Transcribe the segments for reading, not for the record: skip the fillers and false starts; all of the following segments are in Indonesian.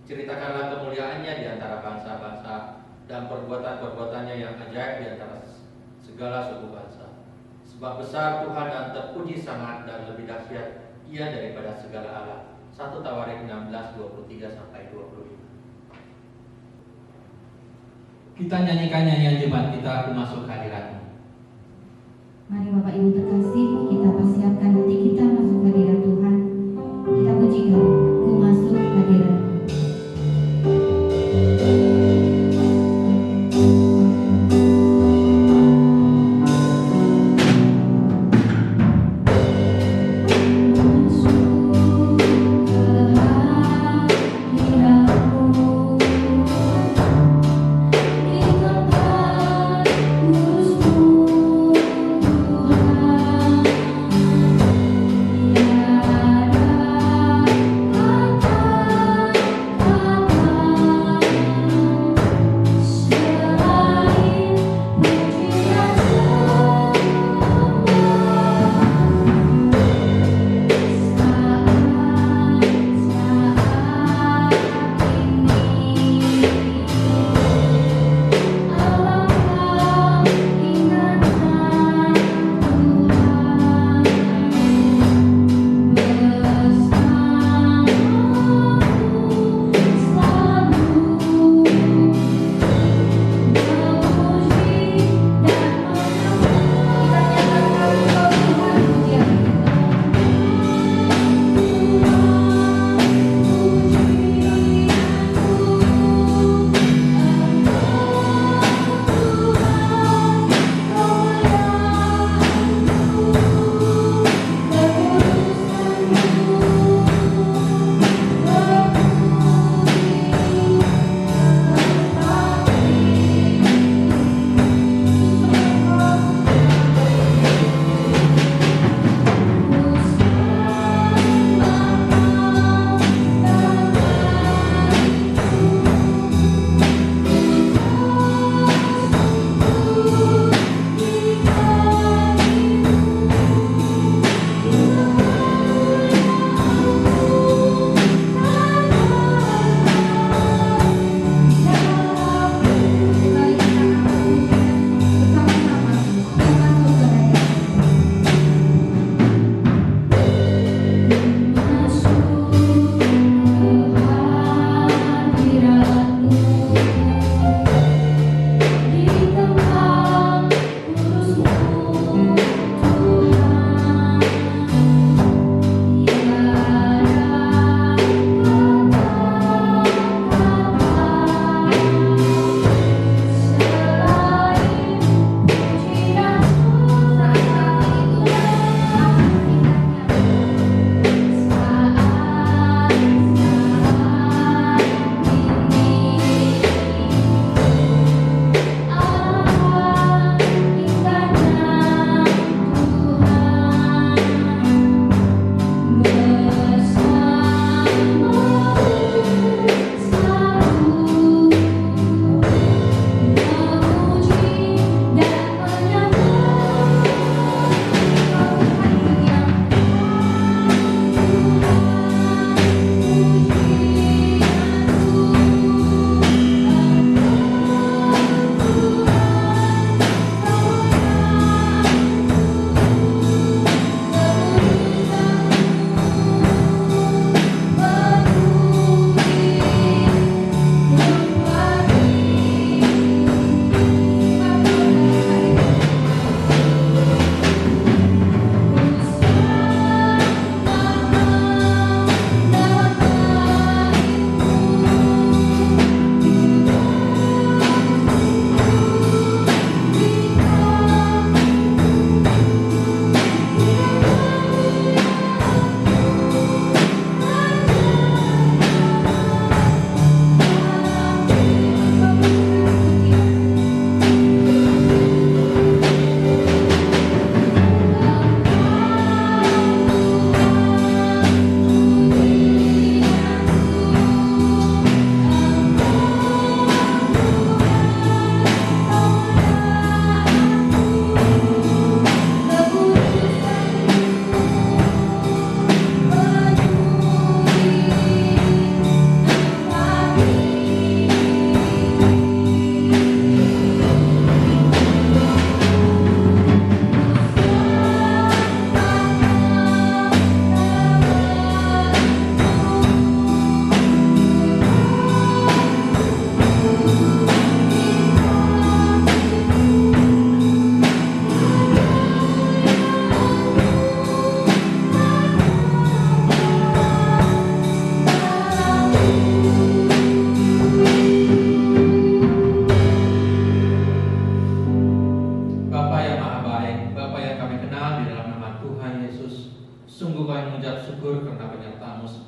Ceritakanlah kemuliaannya di antara bangsa-bangsa dan perbuatan-perbuatannya yang ajaib di antara segala suku bangsa. Sebab besar Tuhan dan terpuji sangat dan lebih dahsyat Ia daripada segala Allah. 1 Tawarik 16:23-25. Kita nyanyikan nyanyian jemaat kita, Aku Masuk Hadirat-Mu. Mari Bapak Ibu terkasih, kita persiapkan hati kita masuk hadirat Tuhan. Kita pujikan, Ku Masuk Hadirat-Mu. Tuhan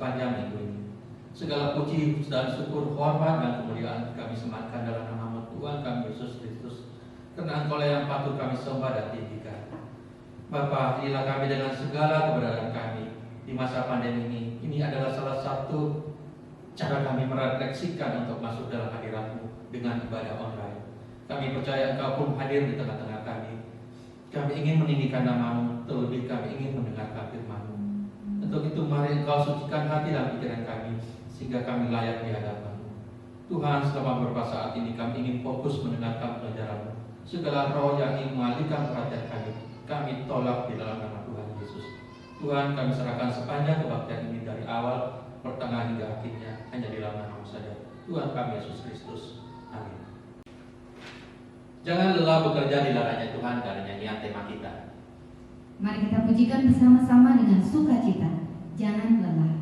sepanjang minggu ini. Segala puji dan syukur, hormat dan kemuliaan kami sematkan dalam nama Tuhan kami Yesus Kristus, karena Engkau yang patut kami sembah dan tinggikan. Bapa, inilah kami dengan segala keberadaan kami di masa pandemi ini. Ini adalah salah satu cara kami merefleksikan untuk masuk dalam hadirat-Mu dengan ibadah online. Kami percaya Engkau pun hadir di tengah-tengah kami. Kami ingin meninggikan nama-Mu, terlebih kami ingin mendengarkan firman-Mu. Untuk itu mari Engkau sucikan hati dan pikiran kami, sehingga kami layak di hadapan-Mu. Tuhan, selama beberapa saat ini kami ingin fokus mendengarkan pelajaran-Mu. Segala roh yang ingin mengalihkan perhatian kami tolak di dalam nama Tuhan Yesus. Tuhan, kami serahkan sepanjang kebaktian ini dari awal, pertengahan hingga akhirnya, hanya di dalam nama-Mu saja. Tuhan kami Yesus Kristus. Amin. Jangan lelah bekerja di ladangnya Tuhan dari nyanyian tema kita. Mari kita pujikan bersama-sama dengan sukacita. Jangan lelah.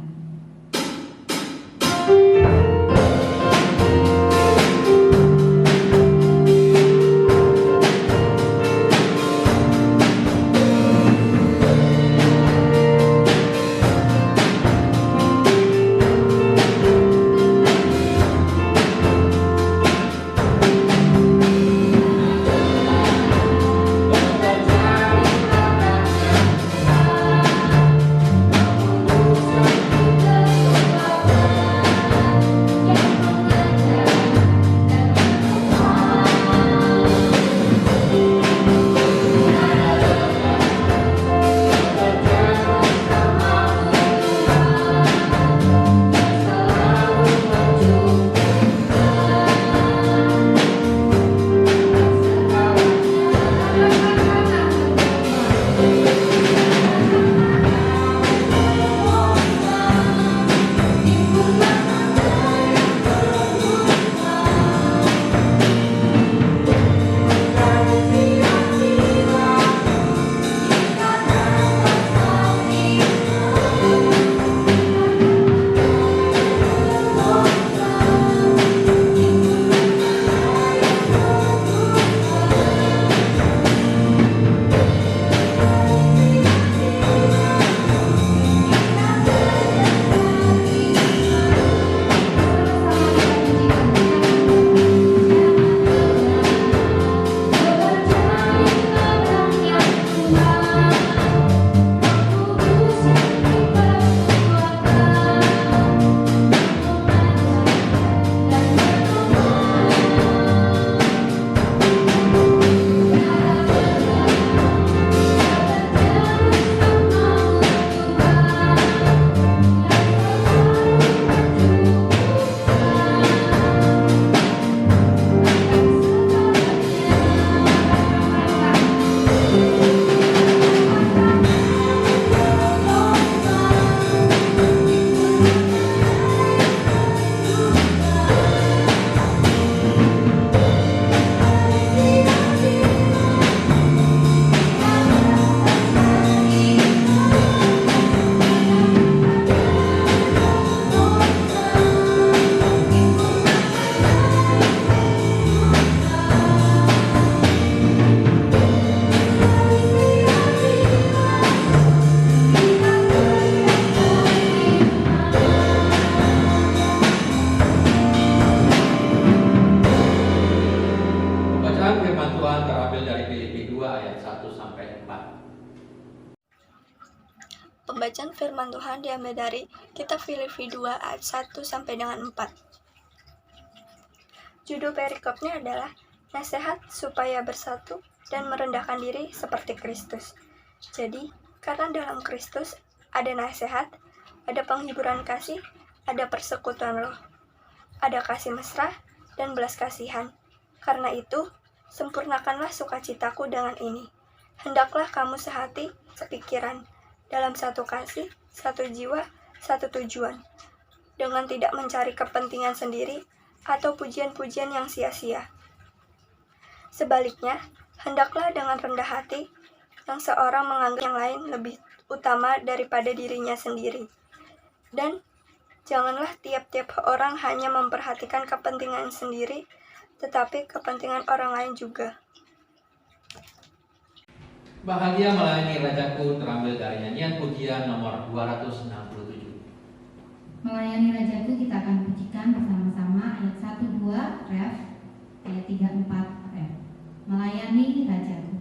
Pembacaan firman Tuhan diambil dari kitab Filipi 2 ayat 1 sampai dengan 4. Judul perikopnya adalah nasihat supaya bersatu dan merendahkan diri seperti Kristus. Jadi, karena dalam Kristus ada nasihat, ada penghiburan kasih, ada persekutuan roh, ada kasih mesra dan belas kasihan. Karena itu, sempurnakanlah sukacitaku dengan ini. Hendaklah kamu sehati, sepikiran, dalam satu kasih, satu jiwa, satu tujuan, dengan tidak mencari kepentingan sendiri atau pujian-pujian yang sia-sia. Sebaliknya, hendaklah dengan rendah hati, yang seorang menganggap yang lain lebih utama daripada dirinya sendiri. Dan janganlah tiap-tiap orang hanya memperhatikan kepentingan sendiri, tetapi kepentingan orang lain juga. Bahagia melayani Rajaku terambil dari nyanyian pujian nomor 267. Melayani Rajaku kita akan pujikan bersama-sama ayat 1, 2, ref, ayat 3, 4, ref. Melayani Rajaku.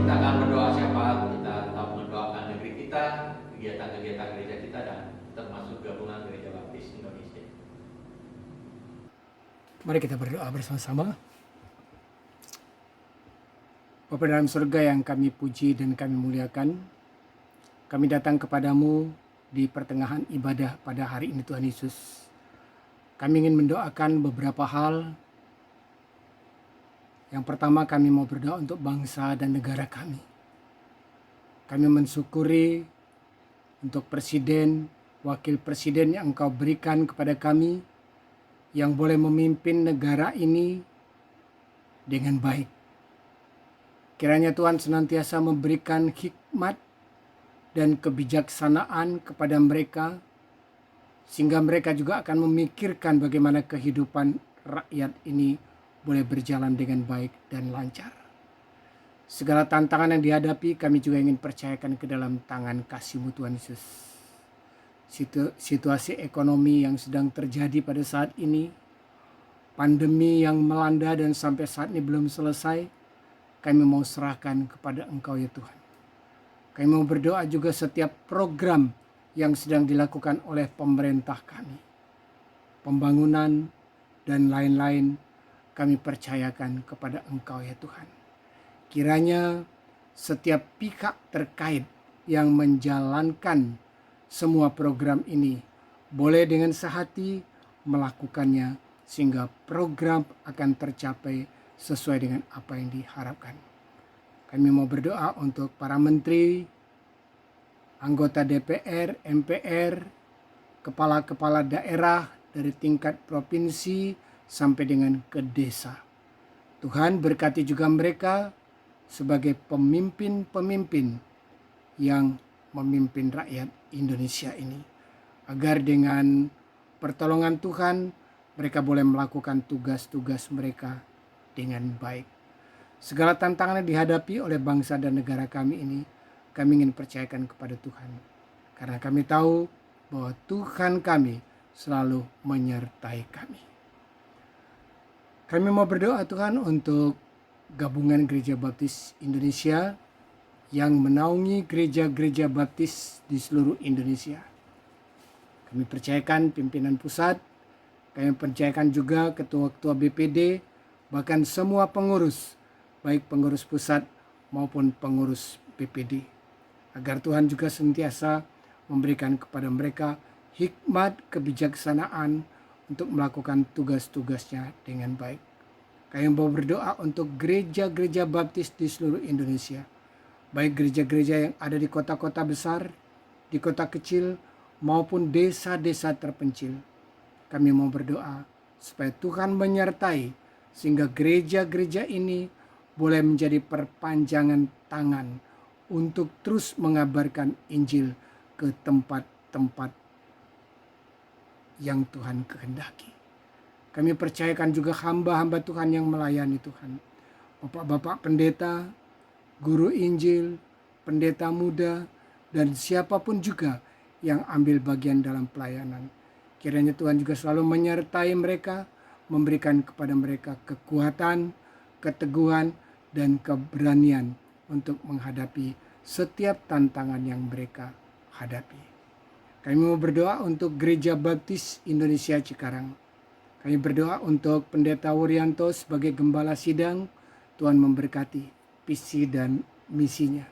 Kita akan berdoa syafaat, kita tetap mendoakan negeri kita, kegiatan-kegiatan gereja kita, dan termasuk gabungan Gereja Baptis Indonesia. Mari kita berdoa bersama-sama. Bapa dalam surga yang kami puji dan kami muliakan, kami datang kepadamu di pertengahan ibadah pada hari ini Tuhan Yesus. Kami ingin mendoakan beberapa hal. Yang pertama, kami mau berdoa untuk bangsa dan negara kami. Kami mensyukuri untuk presiden, wakil presiden yang Engkau berikan kepada kami, yang boleh memimpin negara ini dengan baik. Kiranya Tuhan senantiasa memberikan hikmat dan kebijaksanaan kepada mereka, sehingga mereka juga akan memikirkan bagaimana kehidupan rakyat ini boleh berjalan dengan baik dan lancar. Segala tantangan yang dihadapi kami juga ingin percayakan ke dalam tangan kasih-Mu Tuhan Yesus. Situasi ekonomi yang sedang terjadi pada saat ini, pandemi yang melanda dan sampai saat ini belum selesai, kami mau serahkan kepada Engkau ya Tuhan. Kami mau berdoa juga setiap program yang sedang dilakukan oleh pemerintah kami, pembangunan dan lain-lain, kami percayakan kepada Engkau ya Tuhan. Kiranya setiap pihak terkait yang menjalankan semua program ini boleh dengan sehati melakukannya, sehingga program akan tercapai sesuai dengan apa yang diharapkan. Kami mau berdoa untuk para menteri, anggota DPR, MPR, kepala-kepala daerah dari tingkat provinsi sampai dengan ke desa. Tuhan berkati juga mereka sebagai pemimpin-pemimpin yang memimpin rakyat Indonesia ini, agar dengan pertolongan Tuhan mereka boleh melakukan tugas-tugas mereka dengan baik. Segala tantangan yang dihadapi oleh bangsa dan negara kami ini, kami ingin percayakan kepada Tuhan, karena kami tahu bahwa Tuhan kami selalu menyertai kami. Kami mau berdoa Tuhan untuk gabungan Gereja Baptis Indonesia yang menaungi gereja-gereja baptis di seluruh Indonesia. Kami percayakan pimpinan pusat, kami percayakan juga ketua-ketua BPD, bahkan semua pengurus, baik pengurus pusat maupun pengurus BPD. agar Tuhan juga sentiasa memberikan kepada mereka hikmat kebijaksanaan untuk melakukan tugas-tugasnya dengan baik. Kami mau berdoa untuk gereja-gereja baptis di seluruh Indonesia, baik gereja-gereja yang ada di kota-kota besar, di kota kecil, maupun desa-desa terpencil. Kami mau berdoa supaya Tuhan menyertai sehingga gereja-gereja ini boleh menjadi perpanjangan tangan untuk terus mengabarkan Injil ke tempat-tempat yang Tuhan kehendaki. Kami percayakan juga hamba-hamba Tuhan yang melayani Tuhan. Bapak-bapak pendeta, guru Injil, pendeta muda, dan siapapun juga yang ambil bagian dalam pelayanan. Kiranya Tuhan juga selalu menyertai mereka, memberikan kepada mereka kekuatan, keteguhan, dan keberanian untuk menghadapi setiap tantangan yang mereka hadapi. Kami mau berdoa untuk Gereja Baptis Indonesia Cikarang. Kami berdoa untuk Pendeta Wuryanto sebagai Gembala Sidang. Tuhan memberkati visi dan misinya.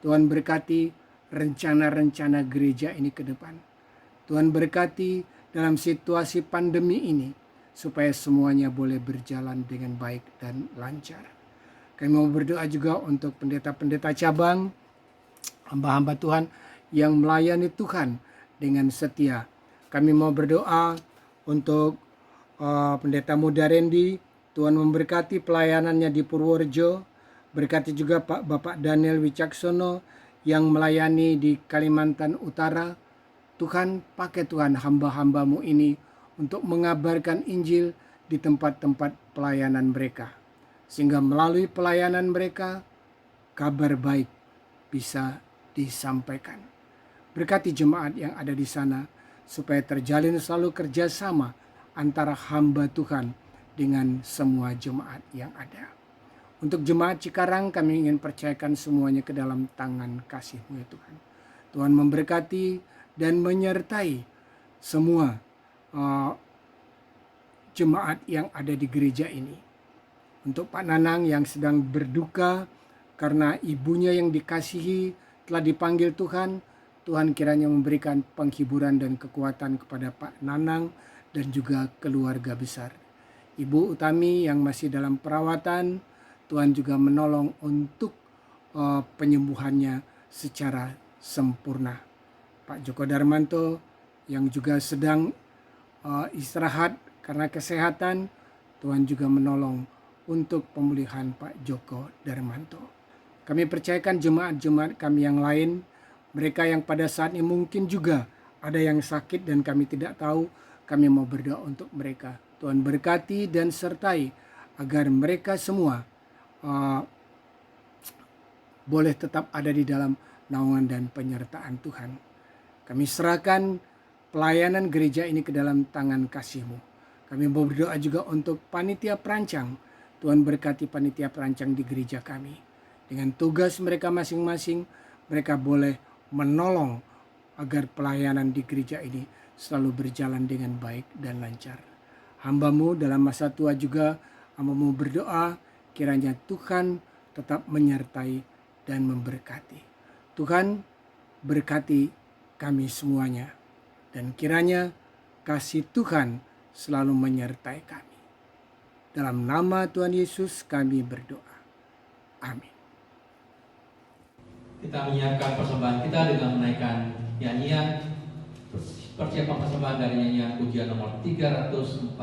Tuhan berkati rencana-rencana gereja ini ke depan. Tuhan berkati dalam situasi pandemi ini supaya semuanya boleh berjalan dengan baik dan lancar. Kami mau berdoa juga untuk pendeta-pendeta cabang, hamba-hamba Tuhan yang melayani Tuhan dengan setia. Kami mau berdoa untuk pendeta muda Randy, Tuhan memberkati pelayanannya di Purworejo. Berkati juga Bapak Daniel Wicaksono yang melayani di Kalimantan Utara. Tuhan, pakai Tuhan hamba-hambamu ini untuk mengabarkan Injil di tempat-tempat pelayanan mereka. Sehingga melalui pelayanan mereka, kabar baik bisa disampaikan. Berkati jemaat yang ada di sana, supaya terjalin selalu kerjasama antara hamba Tuhan dengan semua jemaat yang ada. Untuk jemaat Cikarang, kami ingin percayakan semuanya ke dalam tangan kasih-Mu ya Tuhan. Tuhan memberkati dan menyertai semua jemaat yang ada di gereja ini. Untuk Pak Nanang yang sedang berduka karena ibunya yang dikasihi telah dipanggil Tuhan, Tuhan kiranya memberikan penghiburan dan kekuatan kepada Pak Nanang dan juga keluarga besar. Ibu Utami yang masih dalam perawatan, Tuhan juga menolong untuk penyembuhannya secara sempurna. Pak Joko Darmanto yang juga sedang istirahat karena kesehatan, Tuhan juga menolong untuk pemulihan Pak Joko Darmanto. Kami percayakan jemaat-jemaat kami yang lain, mereka yang pada saat ini mungkin juga ada yang sakit dan kami tidak tahu, kami mau berdoa untuk mereka. Tuhan berkati dan sertai agar mereka semua boleh tetap ada di dalam naungan dan penyertaan Tuhan. Kami serahkan pelayanan gereja ini ke dalam tangan kasih-Mu. Kami mau berdoa juga untuk panitia perancang. Tuhan berkati panitia perancang di gereja kami. Dengan tugas mereka masing-masing, mereka boleh menolong agar pelayanan di gereja ini selalu berjalan dengan baik dan lancar. Hamba-Mu dalam masa tua juga, hamba-Mu berdoa kiranya Tuhan tetap menyertai dan memberkati. Tuhan berkati kami semuanya dan kiranya kasih Tuhan selalu menyertai kami. Dalam nama Tuhan Yesus kami berdoa. Amin. Kita menyiapkan persembahan kita dengan menaikkan nyanyian persiapan persembahan dari nyanyian pujian nomor 348.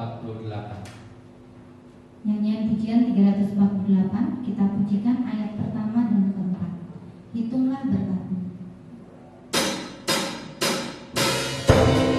Nyanyian pujian 348, kita pujikan ayat pertama dan keempat. Hitunglah berkat-Mu. Hitung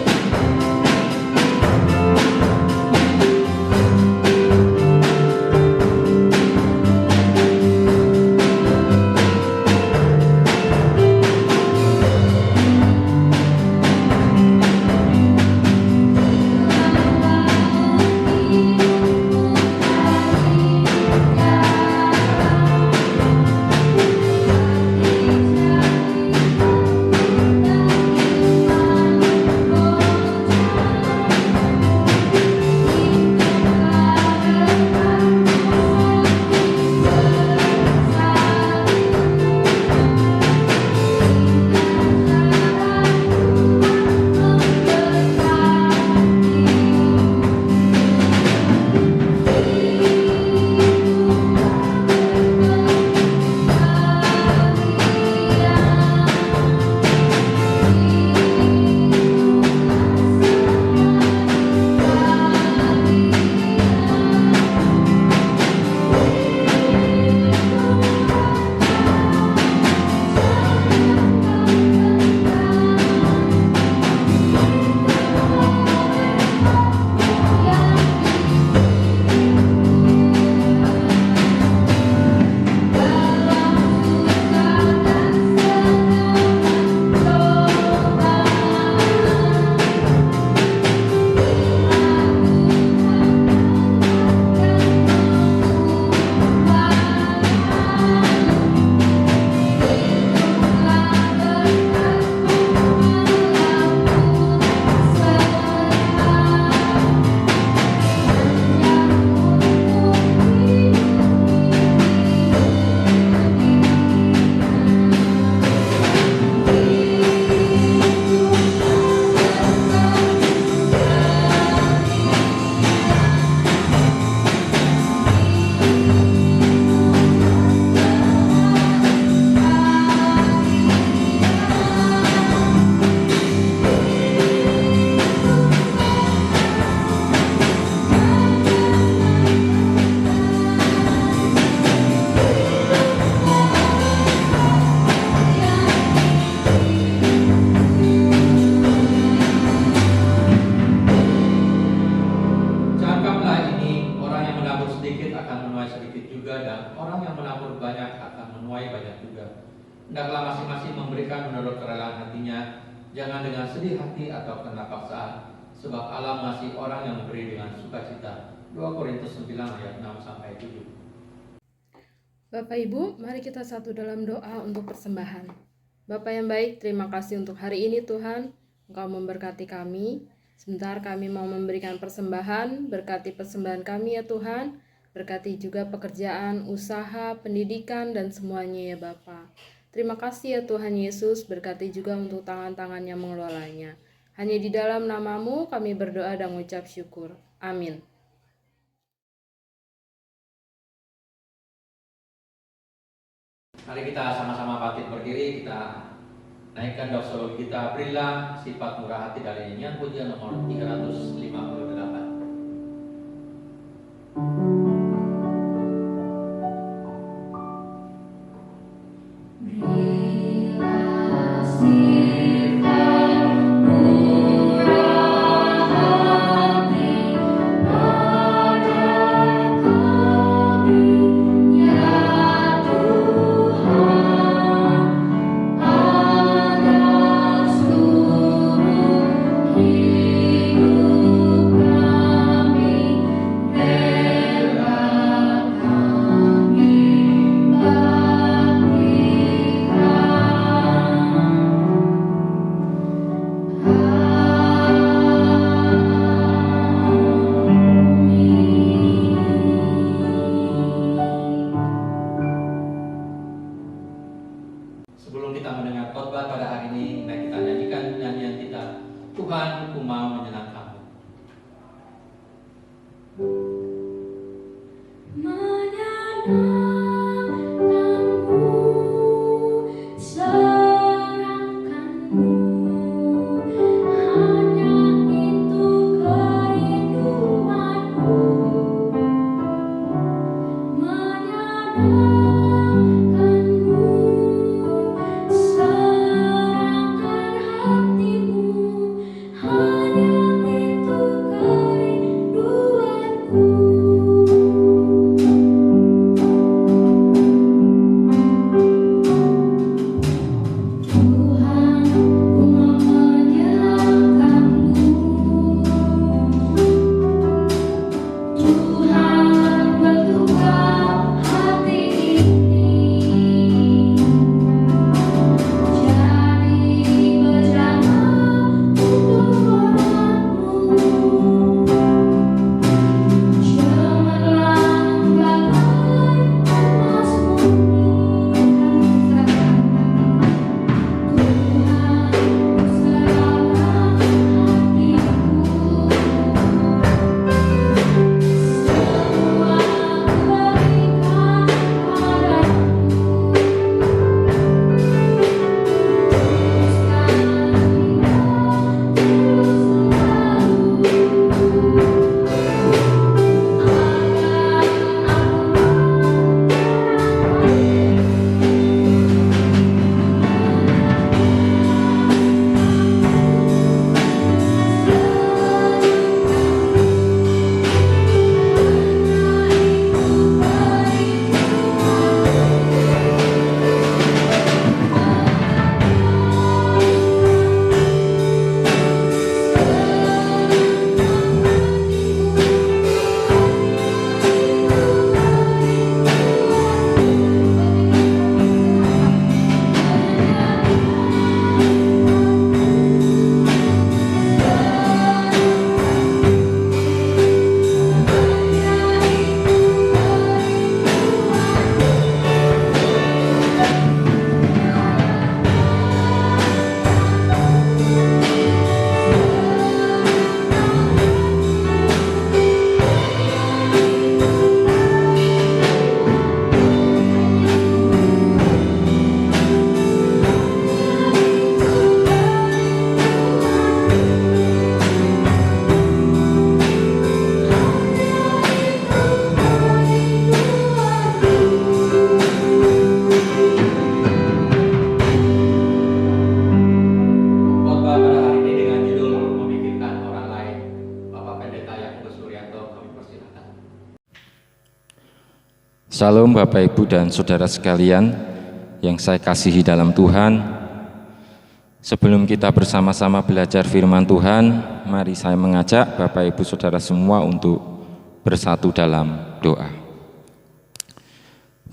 Hendaklah masing-masing memberikan menurut kerelaan hatinya, jangan dengan sedih hati atau karena paksaan, sebab Allah mengasihi orang yang memberi dengan sukacita. 2 Korintus 9 ayat 6-7. Bapak Ibu, mari kita satu dalam doa untuk persembahan. Bapa yang baik, terima kasih untuk hari ini Tuhan. Engkau memberkati kami. Sebentar kami mau memberikan persembahan, berkati persembahan kami ya Tuhan. Berkati juga pekerjaan, usaha, pendidikan, dan semuanya ya Bapa. Terima kasih ya Tuhan Yesus, berkati juga untuk tangan-tangan yang mengelolanya. Hanya di dalam nama-Mu kami berdoa dan mengucap syukur. Amin. Mari kita sama-sama bangkit berdiri, kita naikkan doksologi kita, berilah sifat murah hati dari nyanyian pujian nomor 358. Sebelum kita mendengar khotbah pada hari ini, mari kita nyanyikan nyanyian kita, Tuhan, ku mau menyenangkanmu. Salam Bapak Ibu dan Saudara sekalian, yang saya kasihi dalam Tuhan, sebelum kita bersama-sama belajar firman Tuhan, mari saya mengajak Bapak Ibu Saudara semua untuk bersatu dalam doa.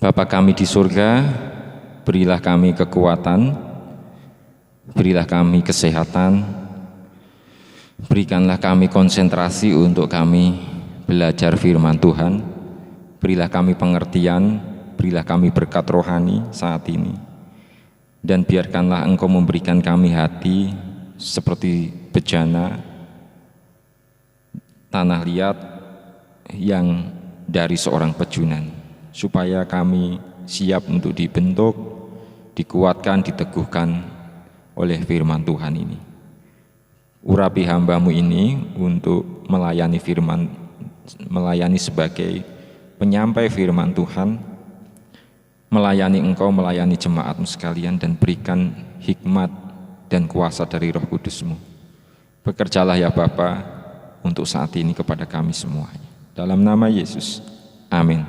Bapa kami di surga, berilah kami kekuatan, berilah kami kesehatan, berikanlah kami konsentrasi untuk kami belajar firman Tuhan, berilah kami pengertian, berilah kami berkat rohani saat ini, dan biarkanlah Engkau memberikan kami hati seperti bejana tanah liat yang dari seorang pejunan, supaya kami siap untuk dibentuk, dikuatkan, diteguhkan oleh firman Tuhan ini. Urapi hamba-Mu ini untuk melayani sebagai penyampai firman Tuhan, melayani Engkau, melayani jemaat-Mu sekalian, dan berikan hikmat dan kuasa dari Roh Kudus-Mu. Bekerjalah ya Bapa untuk saat ini kepada kami semuanya. Dalam nama Yesus, amin.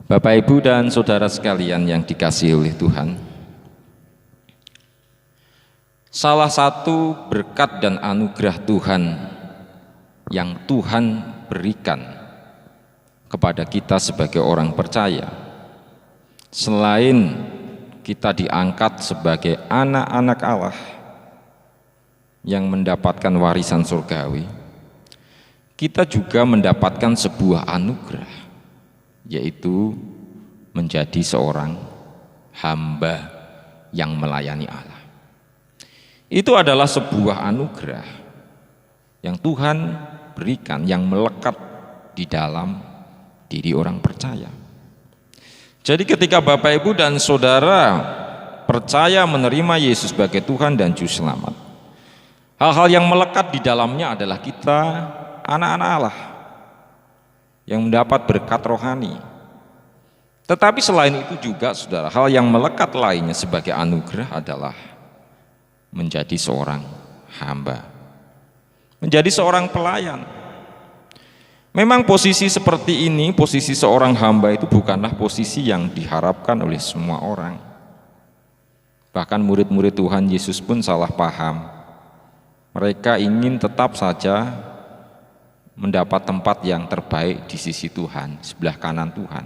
Bapak, Ibu, dan Saudara sekalian yang dikasihi oleh Tuhan, salah satu berkat dan anugerah Tuhan yang Tuhan berikan kepada kita sebagai orang percaya, selain kita diangkat sebagai anak-anak Allah yang mendapatkan warisan surgawi, kita juga mendapatkan sebuah anugerah, yaitu menjadi seorang hamba yang melayani Allah. Itu adalah sebuah anugerah yang Tuhan berikan, yang melekat di dalam diri orang percaya. Jadi ketika Bapak, Ibu, dan Saudara percaya menerima Yesus sebagai Tuhan dan Juru Selamat, hal-hal yang melekat di dalamnya adalah kita anak-anak Allah yang mendapat berkat rohani. Tetapi selain itu juga, Saudara, hal yang melekat lainnya sebagai anugerah adalah menjadi seorang hamba, menjadi seorang pelayan. Memang posisi seperti ini, posisi seorang hamba itu bukanlah posisi yang diharapkan oleh semua orang. Bahkan murid-murid Tuhan Yesus pun salah paham. Mereka ingin tetap saja mendapat tempat yang terbaik di sisi Tuhan, sebelah kanan Tuhan.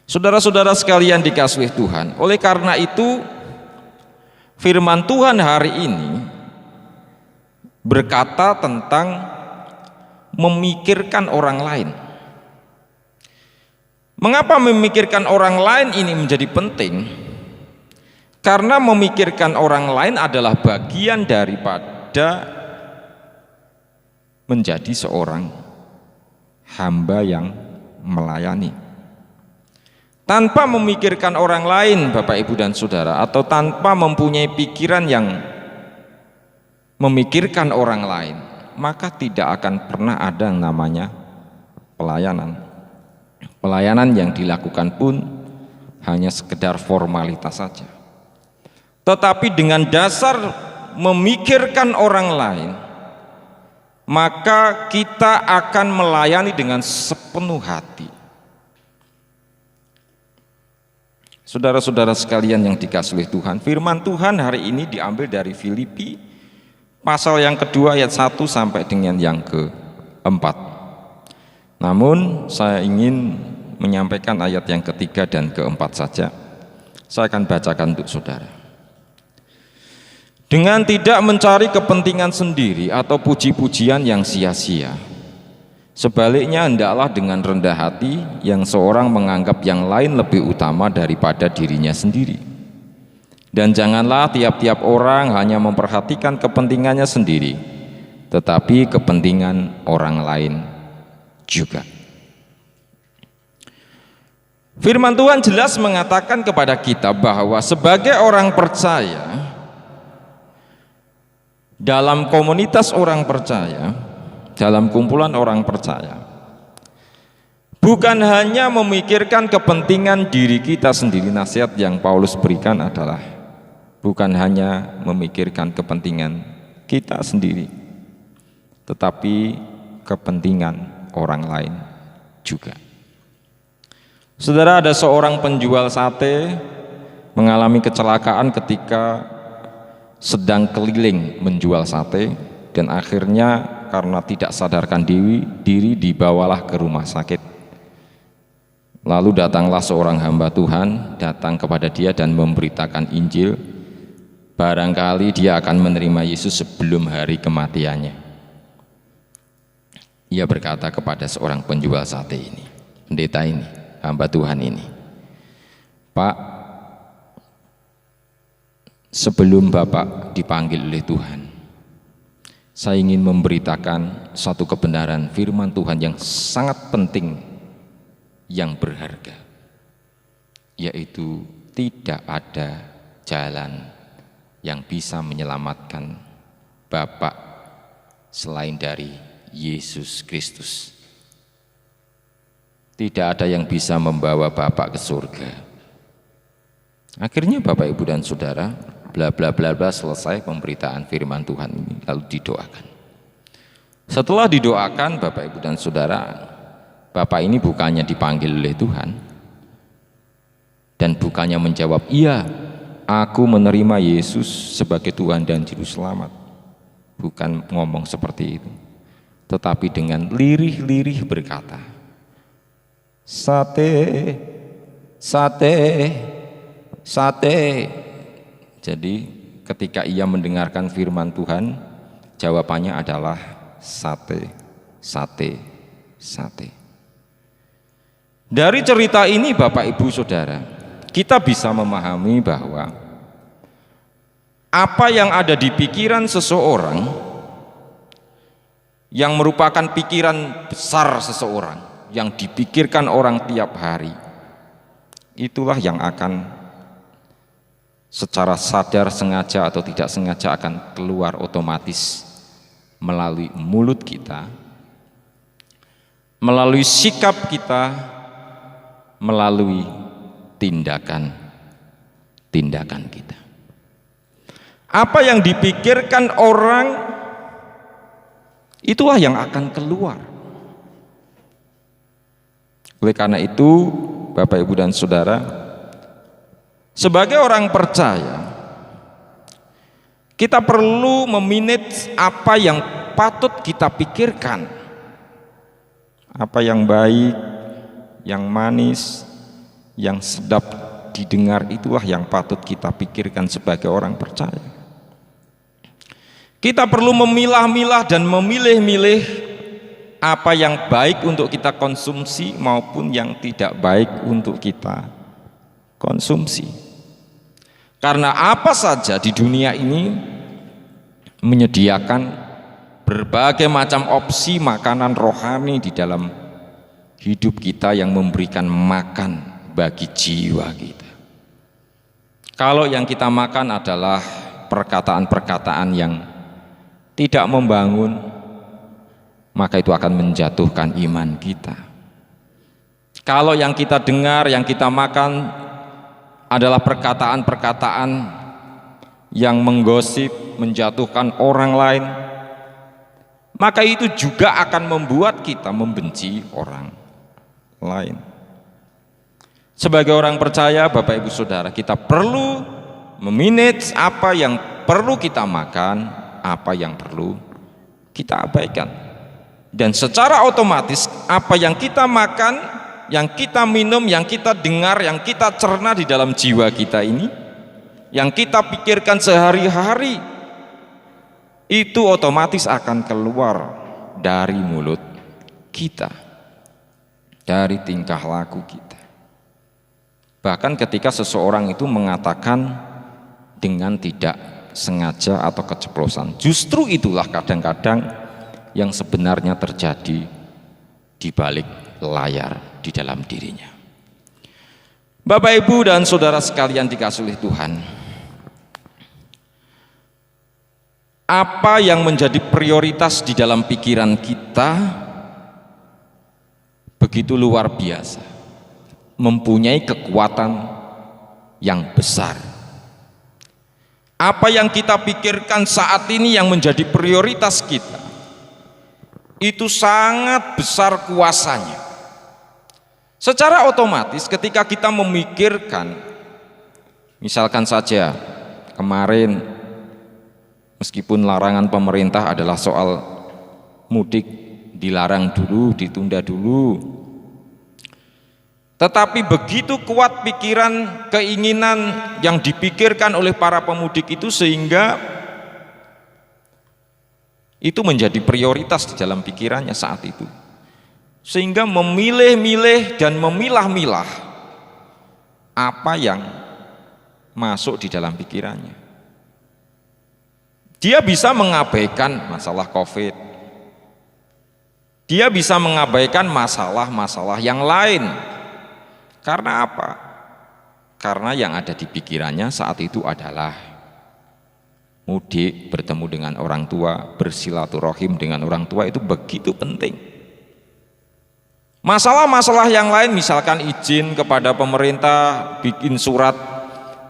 Saudara-saudara sekalian dikasihi Tuhan, oleh karena itu firman Tuhan hari ini berkata tentang memikirkan orang lain. Mengapa memikirkan orang lain ini menjadi penting? Karena memikirkan orang lain adalah bagian daripada menjadi seorang hamba yang melayani. Tanpa memikirkan orang lain, Bapak, Ibu, dan Saudara, atau tanpa mempunyai pikiran yang memikirkan orang lain, maka tidak akan pernah ada yang namanya pelayanan. Pelayanan yang dilakukan pun hanya sekedar formalitas saja. Tetapi dengan dasar memikirkan orang lain, maka kita akan melayani dengan sepenuh hati. Saudara-saudara sekalian yang dikasihi Tuhan, firman Tuhan hari ini diambil dari Filipi pasal yang kedua ayat 1 sampai dengan yang keempat. Namun saya ingin menyampaikan ayat yang ketiga dan keempat saja. Saya akan bacakan untuk saudara. Dengan tidak mencari kepentingan sendiri atau puji-pujian yang sia-sia, sebaliknya hendaklah dengan rendah hati yang seorang menganggap yang lain lebih utama daripada dirinya sendiri. Dan janganlah tiap-tiap orang hanya memperhatikan kepentingannya sendiri, tetapi kepentingan orang lain juga. Firman Tuhan jelas mengatakan kepada kita bahwa sebagai orang percaya, dalam komunitas orang percaya, dalam kumpulan orang percaya, bukan hanya memikirkan kepentingan diri kita sendiri. Nasihat yang Paulus berikan adalah bukan hanya memikirkan kepentingan kita sendiri, tetapi kepentingan orang lain juga. Saudara, ada seorang penjual sate mengalami kecelakaan ketika sedang keliling menjual sate, dan akhirnya karena tidak sadarkan diri dibawalah ke rumah sakit. Lalu datanglah seorang hamba Tuhan, datang kepada dia dan memberitakan Injil. Barangkali dia akan menerima Yesus sebelum hari kematiannya. Ia berkata kepada seorang penjual sate ini, pendeta ini, hamba Tuhan ini, "Pak, sebelum Bapak dipanggil oleh Tuhan, saya ingin memberitakan satu kebenaran firman Tuhan yang sangat penting, yang berharga, yaitu tidak ada jalan yang bisa menyelamatkan Bapak selain dari Yesus Kristus. Tidak ada yang bisa membawa Bapak ke surga." Akhirnya Bapak, Ibu, dan Saudara, bla bla bla bla, selesai pemberitaan firman Tuhan ini, lalu didoakan. Setelah didoakan, Bapak, Ibu, dan Saudara, Bapak ini bukannya dipanggil oleh Tuhan dan bukannya menjawab, "Iya, aku menerima Yesus sebagai Tuhan dan Juru Selamat." Bukan ngomong seperti itu, tetapi dengan lirih-lirih berkata, "Sate, sate, sate." Jadi ketika ia mendengarkan firman Tuhan, jawabannya adalah sate, sate, sate. Dari cerita ini, Bapak, Ibu, Saudara, kita bisa memahami bahwa apa yang ada di pikiran seseorang, yang merupakan pikiran besar seseorang, yang dipikirkan orang tiap hari, itulah yang akan secara sadar, sengaja atau tidak sengaja akan keluar otomatis melalui mulut kita, melalui sikap kita, melalui tindakan kita. Apa yang dipikirkan orang, itulah yang akan keluar. Oleh karena itu, Bapak, Ibu, dan Saudara, sebagai orang percaya, kita perlu memanage apa yang patut kita pikirkan, apa yang baik, yang manis, yang sedap didengar, itulah yang patut kita pikirkan sebagai orang percaya. Kita perlu memilah-milah dan memilih-milih apa yang baik untuk kita konsumsi maupun yang tidak baik untuk kita konsumsi. Karena apa saja di dunia ini menyediakan berbagai macam opsi makanan rohani di dalam hidup kita yang memberikan makan bagi jiwa kita. Kalau yang kita makan adalah perkataan-perkataan yang tidak membangun, maka itu akan menjatuhkan iman kita. Kalau yang kita dengar, yang kita makan adalah perkataan-perkataan yang menggosip, menjatuhkan orang lain, maka itu juga akan membuat kita membenci orang lain. Sebagai orang percaya, Bapak, Ibu, Saudara, kita perlu memanage apa yang perlu kita makan, apa yang perlu kita abaikan. Dan secara otomatis apa yang kita makan, yang kita minum, yang kita dengar, yang kita cerna di dalam jiwa kita ini, yang kita pikirkan sehari-hari, itu otomatis akan keluar dari mulut kita, dari tingkah laku kita. Bahkan ketika seseorang itu mengatakan dengan tidak sengaja atau keceplosan, justru itulah kadang-kadang yang sebenarnya terjadi di balik layar di dalam dirinya. Bapak, Ibu, dan Saudara sekalian dikasihi oleh Tuhan, apa yang menjadi prioritas di dalam pikiran kita begitu luar biasa, mempunyai kekuatan yang besar. Apa yang kita pikirkan saat ini yang menjadi prioritas kita, itu sangat besar kuasanya. Secara otomatis ketika kita memikirkan, misalkan saja kemarin meskipun larangan pemerintah adalah soal mudik, dilarang dulu, ditunda dulu, tetapi begitu kuat pikiran, keinginan yang dipikirkan oleh para pemudik itu sehingga itu menjadi prioritas di dalam pikirannya saat itu, sehingga memilih-milih dan memilah-milah apa yang masuk di dalam pikirannya. Dia bisa mengabaikan masalah COVID, dia bisa mengabaikan masalah-masalah yang lain. Karena apa? Karena yang ada di pikirannya saat itu adalah mudik, bertemu dengan orang tua, bersilaturahim dengan orang tua, itu begitu penting. Masalah-masalah yang lain, misalkan izin kepada pemerintah, bikin surat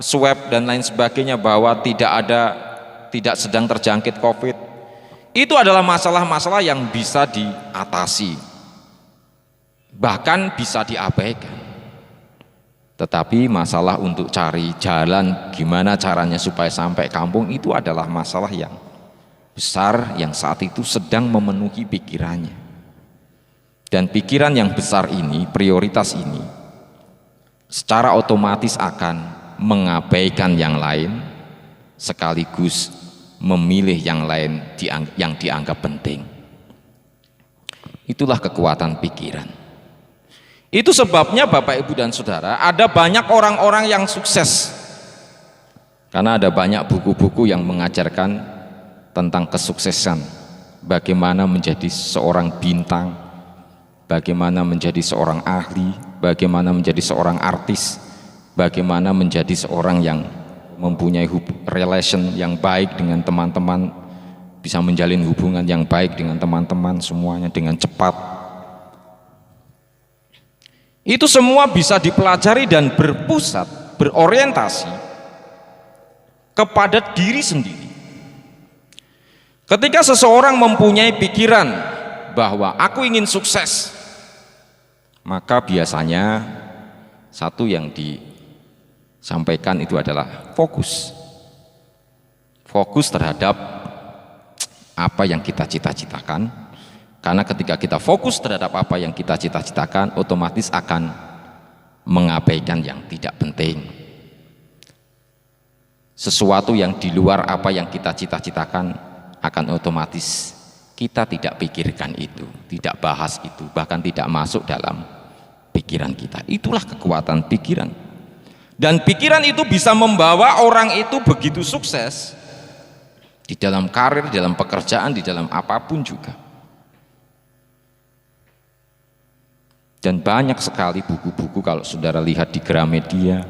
swab dan lain sebagainya bahwa tidak sedang terjangkit COVID, itu adalah masalah-masalah yang bisa diatasi, bahkan bisa diabaikan. Tetapi masalah untuk cari jalan gimana caranya supaya sampai kampung, itu adalah masalah yang besar yang saat itu sedang memenuhi pikirannya. Dan pikiran yang besar ini, prioritas ini, secara otomatis akan mengabaikan yang lain sekaligus memilih yang lain yang dianggap penting. Itulah kekuatan pikiran. Itu sebabnya Bapak, Ibu, dan Saudara, ada banyak orang-orang yang sukses karena ada banyak buku-buku yang mengajarkan tentang kesuksesan, bagaimana menjadi seorang bintang, bagaimana menjadi seorang ahli, bagaimana menjadi seorang artis, bagaimana menjadi seorang yang mempunyai relation yang baik dengan teman-teman, bisa menjalin hubungan yang baik dengan teman-teman, semuanya dengan cepat. Itu semua bisa dipelajari dan berpusat, berorientasi kepada diri sendiri. Ketika seseorang mempunyai pikiran bahwa aku ingin sukses, maka biasanya satu yang disampaikan itu adalah fokus terhadap apa yang kita cita-citakan. Karena ketika kita fokus terhadap apa yang kita cita-citakan, otomatis akan mengabaikan yang tidak penting. Sesuatu yang di luar apa yang kita cita-citakan akan otomatis kita tidak pikirkan itu, tidak bahas itu, bahkan tidak masuk dalam pikiran kita. Itulah kekuatan pikiran. Dan pikiran itu bisa membawa orang itu begitu sukses di dalam karir, di dalam pekerjaan, di dalam apapun juga. Dan banyak sekali buku-buku, kalau saudara lihat di Gramedia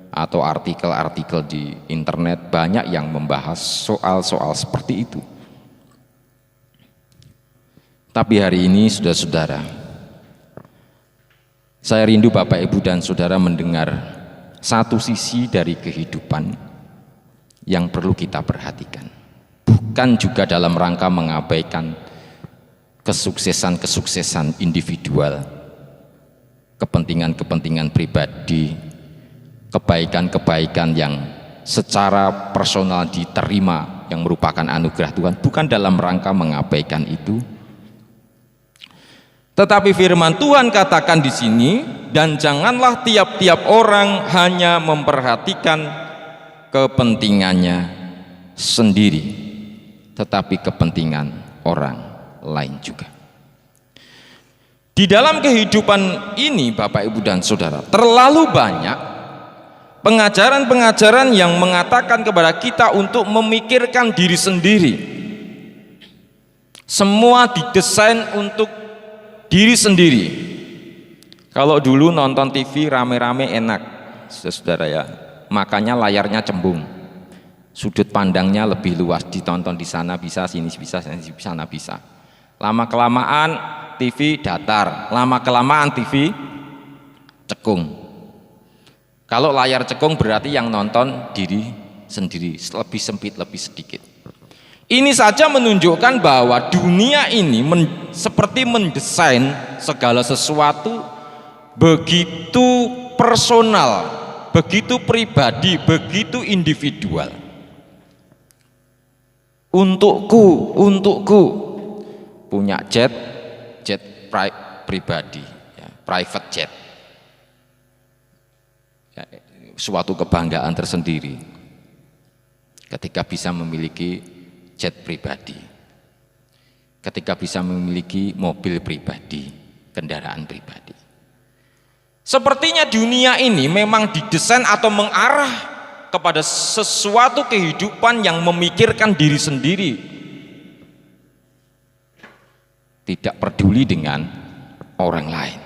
atau artikel-artikel di internet, banyak yang membahas soal-soal seperti itu. Tapi hari ini, saudara-saudara, saya rindu Bapak, Ibu, dan Saudara mendengar satu sisi dari kehidupan yang perlu kita perhatikan. Bukan juga dalam rangka mengabaikan kesuksesan-kesuksesan individual, kepentingan-kepentingan pribadi, kebaikan-kebaikan yang secara personal diterima yang merupakan anugerah Tuhan, bukan dalam rangka mengabaikan itu. Tetapi firman Tuhan katakan di sini, dan janganlah tiap-tiap orang hanya memperhatikan kepentingannya sendiri, tetapi kepentingan orang lain juga. Di dalam kehidupan ini, Bapak, Ibu, dan Saudara, terlalu banyak pengajaran-pengajaran yang mengatakan kepada kita untuk memikirkan diri sendiri. Semua didesain untuk diri sendiri. Kalau dulu nonton TV rame-rame enak, saudara ya, makanya layarnya cembung, sudut pandangnya lebih luas, ditonton di sana bisa, sini bisa, sana bisa. Lama-kelamaan TV datar, lama-kelamaan TV cekung. Kalau layar cekung berarti yang nonton diri sendiri, lebih sempit, lebih sedikit. Ini saja menunjukkan bahwa dunia ini seperti mendesain segala sesuatu begitu personal, begitu pribadi, begitu individual. Untukku punya jet pribadi, ya, private jet, ya, suatu kebanggaan tersendiri ketika bisa memiliki jet pribadi, ketika bisa memiliki mobil pribadi, kendaraan pribadi. Sepertinya dunia ini memang didesain atau mengarah kepada sesuatu kehidupan yang memikirkan diri sendiri, tidak peduli dengan orang lain.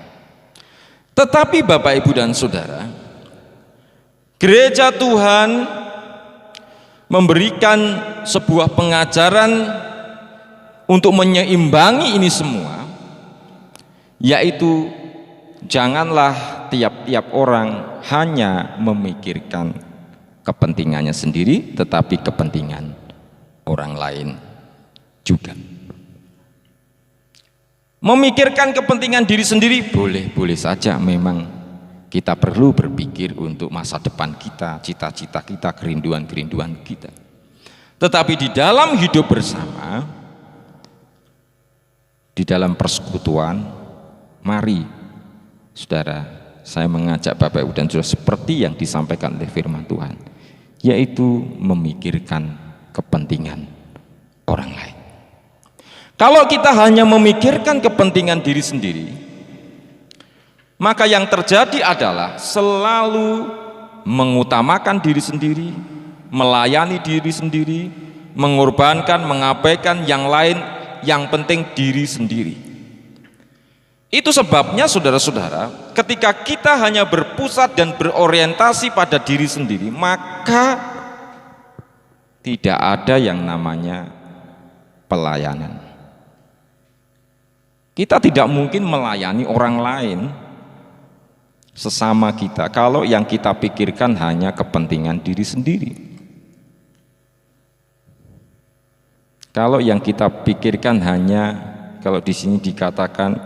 Tetapi Bapak, Ibu, dan Saudara, gereja Tuhan memberikan sebuah pengajaran untuk menyeimbangi ini semua, yaitu janganlah tiap-tiap orang hanya memikirkan kepentingannya sendiri, tetapi kepentingan orang lain juga. Memikirkan kepentingan diri sendiri boleh saja, memang kita perlu berpikir untuk masa depan kita, cita-cita kita, kerinduan-kerinduan kita. Tetapi di dalam hidup bersama, di dalam persekutuan, mari saudara, saya mengajak Bapak, Ibu, dan Saudara seperti yang disampaikan oleh firman Tuhan, yaitu memikirkan kepentingan orang lain. Kalau kita hanya memikirkan kepentingan diri sendiri, maka yang terjadi adalah selalu mengutamakan diri sendiri, melayani diri sendiri, mengorbankan, mengabaikan yang lain, yang penting diri sendiri. Itu sebabnya saudara-saudara, ketika kita hanya berpusat dan berorientasi pada diri sendiri, maka tidak ada yang namanya pelayanan. Kita tidak mungkin melayani orang lain, sesama kita, kalau yang kita pikirkan hanya kepentingan diri sendiri. Kalau yang kita pikirkan hanya, kalau di sini dikatakan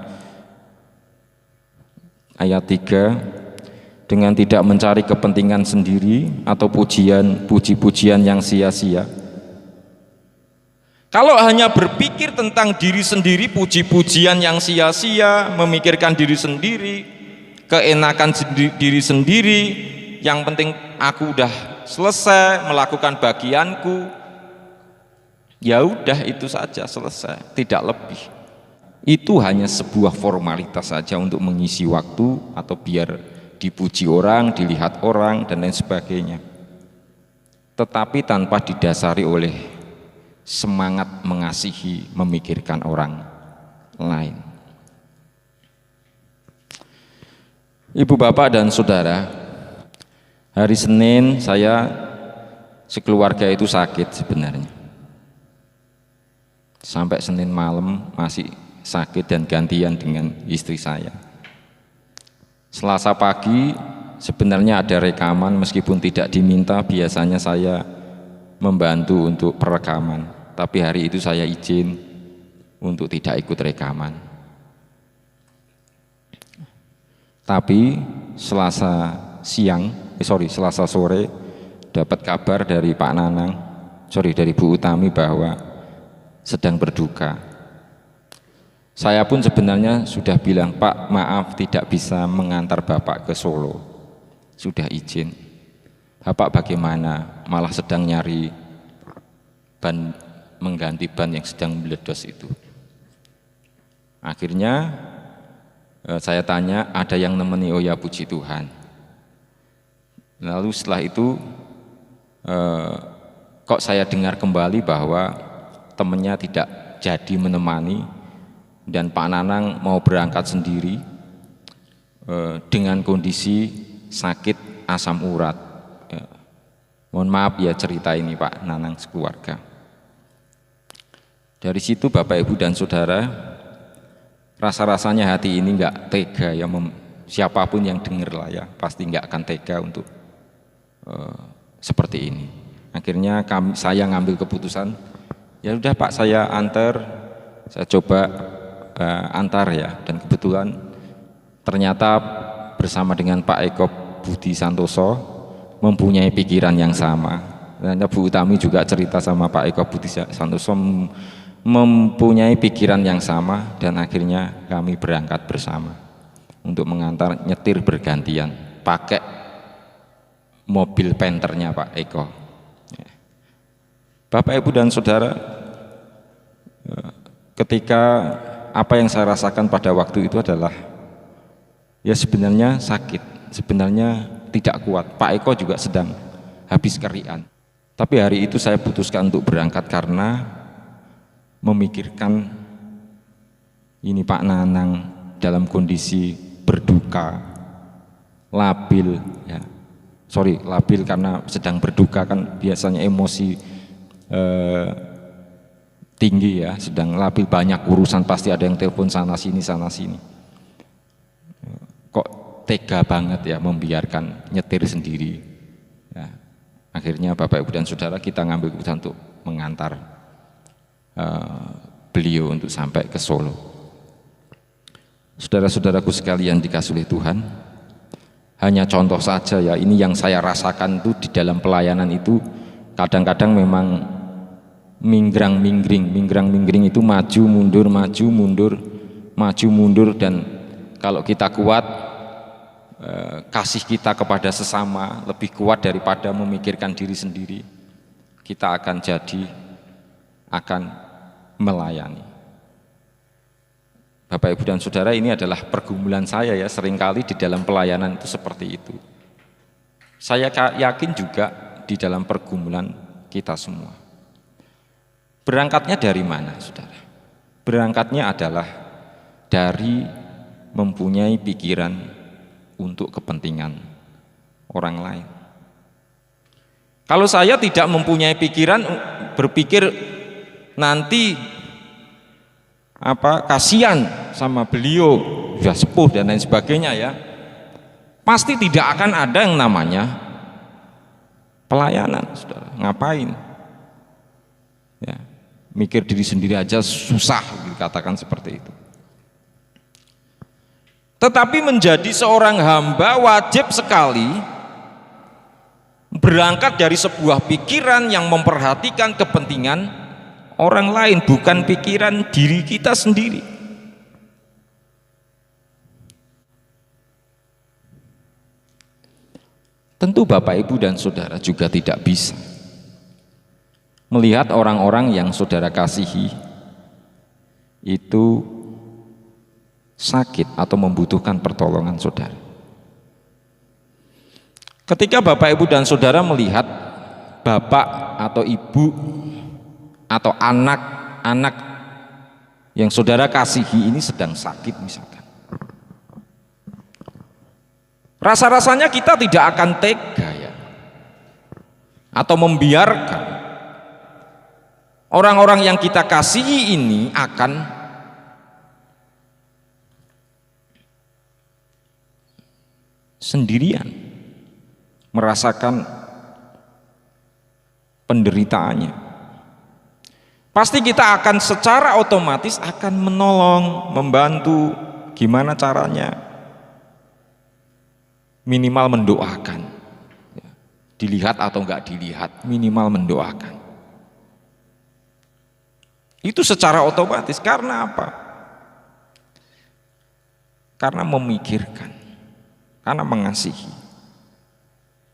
ayat 3, dengan tidak mencari kepentingan sendiri atau puji-pujian yang sia-sia. Kalau hanya berpikir tentang diri sendiri, puji-pujian yang sia-sia, memikirkan diri sendiri, keenakan diri sendiri, yang penting aku udah selesai melakukan bagianku, ya udah itu saja, selesai, tidak lebih. Itu hanya sebuah formalitas saja untuk mengisi waktu atau biar dipuji orang, dilihat orang, dan lain sebagainya. Tetapi tanpa didasari oleh semangat mengasihi, memikirkan orang lain. Ibu, Bapak, dan Saudara, hari Senin saya sekeluarga itu sakit sebenarnya. Sampai Senin malam masih sakit dan gantian dengan istri saya. Selasa pagi sebenarnya ada rekaman, meskipun tidak diminta, biasanya saya membantu untuk perekaman, tapi hari itu saya izin untuk tidak ikut rekaman. Tapi Selasa sore dapat kabar dari dari Bu Utami bahwa sedang berduka. Saya pun sebenarnya sudah bilang, Pak, maaf tidak bisa mengantar Bapak ke Solo. Sudah izin. Bapak bagaimana? Malah sedang nyari ban, mengganti ban yang sedang meledos itu. Akhirnya saya tanya, ada yang nemeni? Oh ya, puji Tuhan. Lalu setelah itu kok saya dengar kembali bahwa temannya tidak jadi menemani, dan Pak Nanang mau berangkat sendiri dengan kondisi sakit asam urat. Mohon maaf ya cerita ini Pak Nanang sekeluarga. Dari situ Bapak, Ibu, dan Saudara, rasa-rasanya hati ini enggak tega ya, siapapun yang dengar lah ya, pasti enggak akan tega untuk seperti ini. Akhirnya saya ngambil keputusan, ya udah Pak, saya antar, saya coba antar ya, dan kebetulan ternyata bersama dengan Pak Eko Budi Santoso mempunyai pikiran yang sama. Dan Bu Utami juga cerita sama Pak Eko Budi Santoso mempunyai pikiran yang sama, dan akhirnya kami berangkat bersama untuk mengantar, nyetir bergantian pakai mobil penternya Pak Eko. Bapak, Ibu, dan Saudara, ketika apa yang saya rasakan pada waktu itu adalah ya sebenarnya sakit, sebenarnya tidak kuat. Pak Eko juga sedang habis kerian. Tapi hari itu saya putuskan untuk berangkat karena memikirkan ini Pak Nanang dalam kondisi berduka, labil, ya. Labil karena sedang berduka, kan biasanya emosi tinggi ya, sedang labil, banyak urusan, pasti ada yang telepon sana sini. Kok tega banget ya membiarkan nyetir sendiri ya. Akhirnya Bapak, Ibu, dan Saudara, kita ngambil keputusan untuk mengantar beliau untuk sampai ke Solo. Saudara-saudaraku sekalian dikasihi oleh Tuhan, hanya contoh saja ya, ini yang saya rasakan tuh di dalam pelayanan itu kadang-kadang memang minggrang-mingring itu maju mundur, dan kalau kita kuat, kasih kita kepada sesama lebih kuat daripada memikirkan diri sendiri, kita akan melayani. Bapak, Ibu, dan Saudara, ini adalah pergumulan saya ya, seringkali di dalam pelayanan itu seperti itu. Saya yakin juga di dalam pergumulan kita semua. Berangkatnya dari mana, Saudara? Berangkatnya adalah dari mempunyai pikiran untuk kepentingan orang lain. Kalau saya tidak mempunyai pikiran, berpikir nanti kasihan sama beliau, sudah sepuh dan lain sebagainya ya, pasti tidak akan ada yang namanya pelayanan, Saudara. Ngapain? Ya, mikir diri sendiri aja susah, dikatakan seperti itu. Tetapi menjadi seorang hamba wajib sekali berangkat dari sebuah pikiran yang memperhatikan kepentingan orang lain, bukan pikiran diri kita sendiri. Tentu Bapak, Ibu, dan Saudara juga tidak bisa melihat orang-orang yang Saudara kasihi itu sakit atau membutuhkan pertolongan Saudara. Ketika Bapak, Ibu, dan Saudara melihat bapak atau ibu atau anak-anak yang Saudara kasihi ini sedang sakit misalkan, rasa-rasanya kita tidak akan tega ya, atau membiarkan orang-orang yang kita kasihi ini akan sendirian merasakan penderitaannya. Pasti kita akan secara otomatis akan menolong, membantu, gimana caranya, minimal mendoakan, dilihat atau enggak dilihat, minimal mendoakan. Itu secara otomatis. Karena apa? Karena memikirkan, karena mengasihi.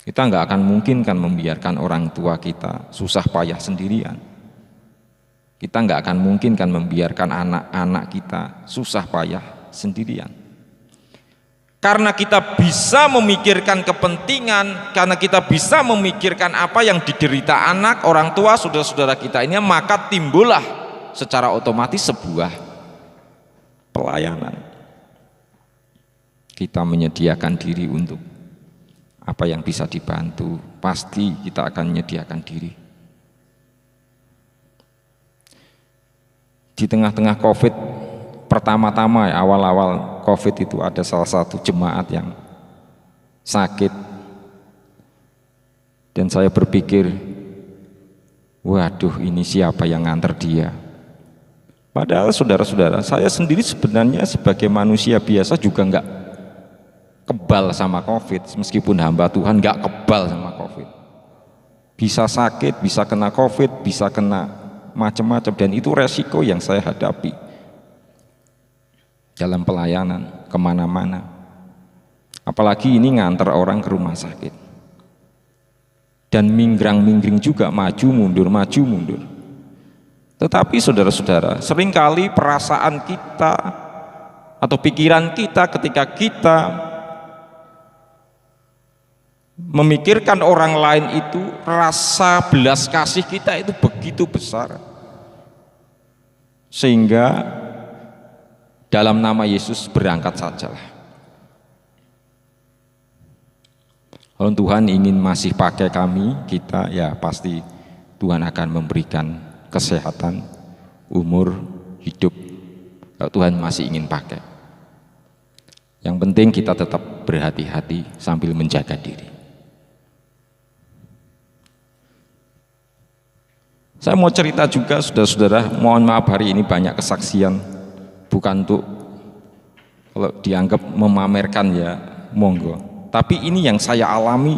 Kita enggak akan mungkin kan membiarkan orang tua kita susah payah sendirian. Kita enggak akan mungkin kan membiarkan anak-anak kita susah payah sendirian. Karena kita bisa memikirkan kepentingan, karena kita bisa memikirkan apa yang diderita anak, orang tua, saudara-saudara kita ini, maka timbullah secara otomatis sebuah pelayanan. Kita menyediakan diri untuk apa yang bisa dibantu, pasti kita akan menyediakan diri. Di tengah-tengah COVID pertama-tama, awal-awal COVID itu ada salah satu jemaat yang sakit, dan saya berpikir, waduh, ini siapa yang nganter dia? Padahal saudara-saudara, saya sendiri sebenarnya sebagai manusia biasa juga kebal sama COVID, meskipun hamba Tuhan nggak kebal sama COVID. Bisa sakit, bisa kena COVID, bisa kena macam-macam, dan itu resiko yang saya hadapi dalam pelayanan kemana-mana. Apalagi ini ngantar orang ke rumah sakit. Dan minggrang-minggring juga, maju mundur, maju mundur. Tetapi saudara-saudara, seringkali perasaan kita atau pikiran kita ketika kita memikirkan orang lain itu, rasa belas kasih kita itu begitu besar, sehingga dalam nama Yesus berangkat sajalah. Kalau Tuhan ingin masih pakai kita, ya pasti Tuhan akan memberikan kesehatan, umur, hidup. Kalau Tuhan masih ingin pakai, yang penting kita tetap berhati-hati sambil menjaga diri. Saya mau cerita juga, saudara-saudara, mohon maaf hari ini banyak kesaksian, bukan untuk kalau dianggap memamerkan ya monggo. Tapi ini yang saya alami,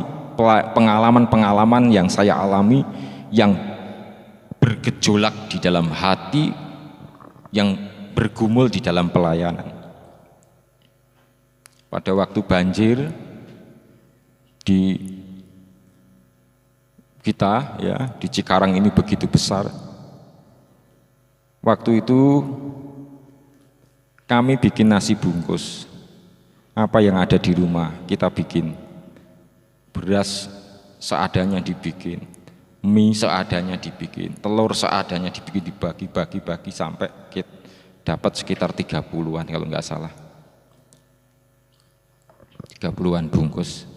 pengalaman-pengalaman yang saya alami, yang bergejolak di dalam hati, yang bergumul di dalam pelayanan. Pada waktu banjir di kita ya di Cikarang ini begitu besar. Waktu itu kami bikin nasi bungkus. Apa yang ada di rumah kita bikin. Beras seadanya dibikin, mie seadanya dibikin, telur seadanya dibikin, dibagi-bagi sampai dapat sekitar 30-an kalau nggak salah. 30-an bungkus.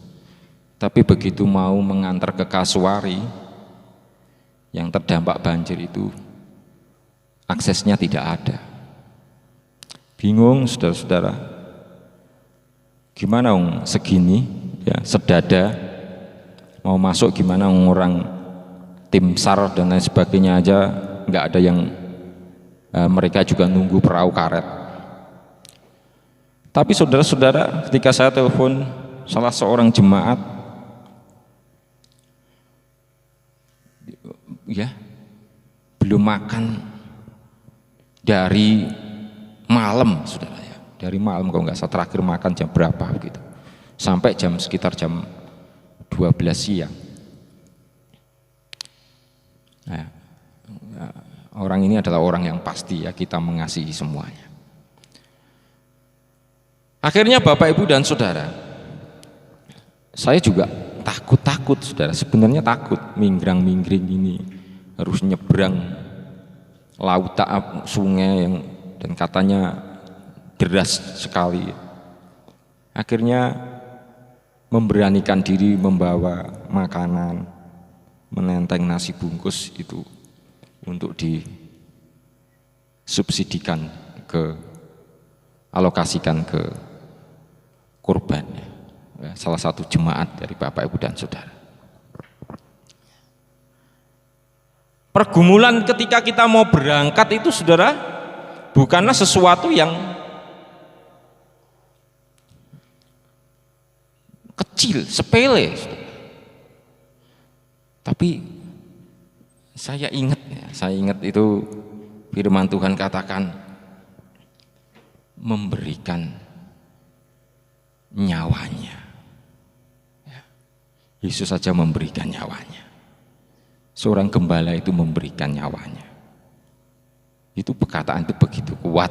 Tapi begitu mau mengantar ke Kasuari yang terdampak banjir itu, aksesnya tidak ada. Bingung saudara-saudara. Gimana segini ya, sedada mau masuk, gimana orang tim SAR dan lain sebagainya aja nggak ada yang mereka juga nunggu perahu karet. Tapi saudara-saudara, ketika saya telepon salah seorang jemaat, ya belum makan dari malam, saudara. Dari malam kalau nggak salah, terakhir makan jam berapa gitu, sampai sekitar jam 12 siang. Nah, orang ini adalah orang yang pasti ya kita mengasihi semuanya. Akhirnya Bapak Ibu dan Saudara, saya juga takut saudara, sebenarnya takut minggrang-minggring ini, harus nyebrang lautan sungai yang dan katanya deras sekali. Akhirnya memberanikan diri membawa makanan, menenteng nasi bungkus itu untuk disubsidikan alokasikan ke korban, salah satu jemaat dari Bapak Ibu dan Saudara. Pergumulan ketika kita mau berangkat itu, saudara, bukanlah sesuatu yang kecil, sepele, tapi saya ingat itu firman Tuhan katakan memberikan nyawanya. Yesus saja memberikan nyawanya. Seorang gembala itu memberikan nyawanya. Itu perkataan itu begitu kuat,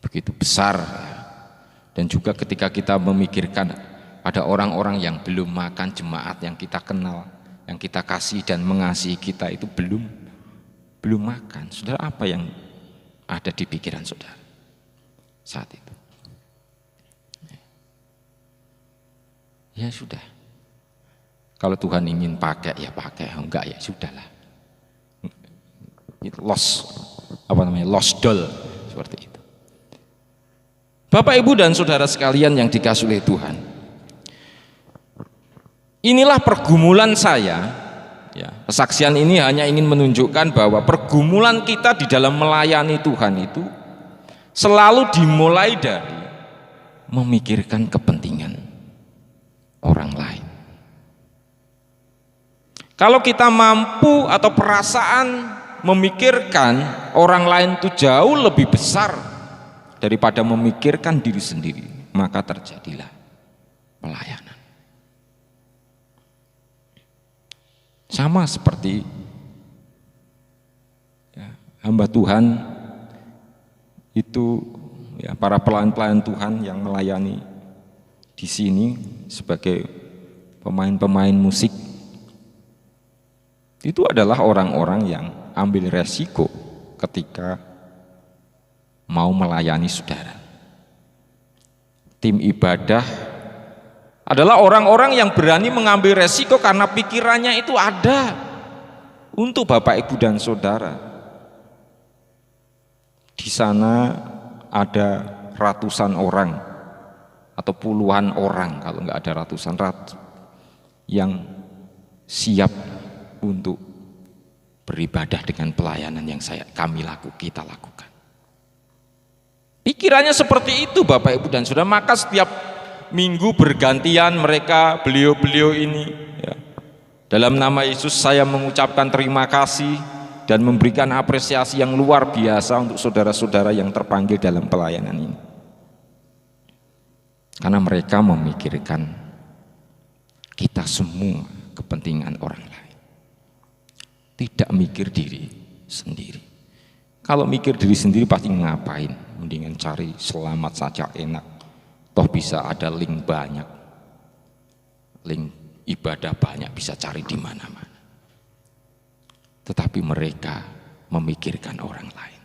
begitu besar. Dan juga ketika kita memikirkan ada orang-orang yang belum makan, jemaat yang kita kenal, yang kita kasih dan mengasihi kita itu belum makan. Saudara, apa yang ada di pikiran saudara saat itu? Ya sudah. Kalau Tuhan ingin pakai ya pakai, enggak ya sudahlah. Itu lost doll seperti itu. Bapak, Ibu dan Saudara sekalian yang dikasihi oleh Tuhan, inilah pergumulan saya. Ya, kesaksian ini hanya ingin menunjukkan bahwa pergumulan kita di dalam melayani Tuhan itu selalu dimulai dari memikirkan kepentingan orang lain. Kalau kita mampu atau perasaan memikirkan orang lain itu jauh lebih besar daripada memikirkan diri sendiri, maka terjadilah pelayanan. Sama seperti hamba Tuhan itu, para pelayan-pelayan Tuhan yang melayani di sini sebagai pemain-pemain musik, itu adalah orang-orang yang ambil resiko ketika mau melayani saudara. Tim ibadah adalah orang-orang yang berani mengambil resiko karena pikirannya itu ada untuk Bapak, Ibu, dan saudara. Di sana ada ratusan orang atau puluhan orang, kalau nggak ada ratusan, yang siap untuk beribadah dengan pelayanan yang kita lakukan. Pikirannya seperti itu Bapak, Ibu, dan saudara. Maka setiap minggu bergantian mereka, beliau-beliau ini, dalam nama Yesus saya mengucapkan terima kasih dan memberikan apresiasi yang luar biasa untuk saudara-saudara yang terpanggil dalam pelayanan ini, karena mereka memikirkan kita semua, kepentingan orang lain, tidak mikir diri sendiri. Kalau mikir diri sendiri pasti ngapain, mendingan cari selamat saja enak, toh bisa ada link banyak, link ibadah banyak, bisa cari di mana-mana. Tetapi mereka memikirkan orang lain.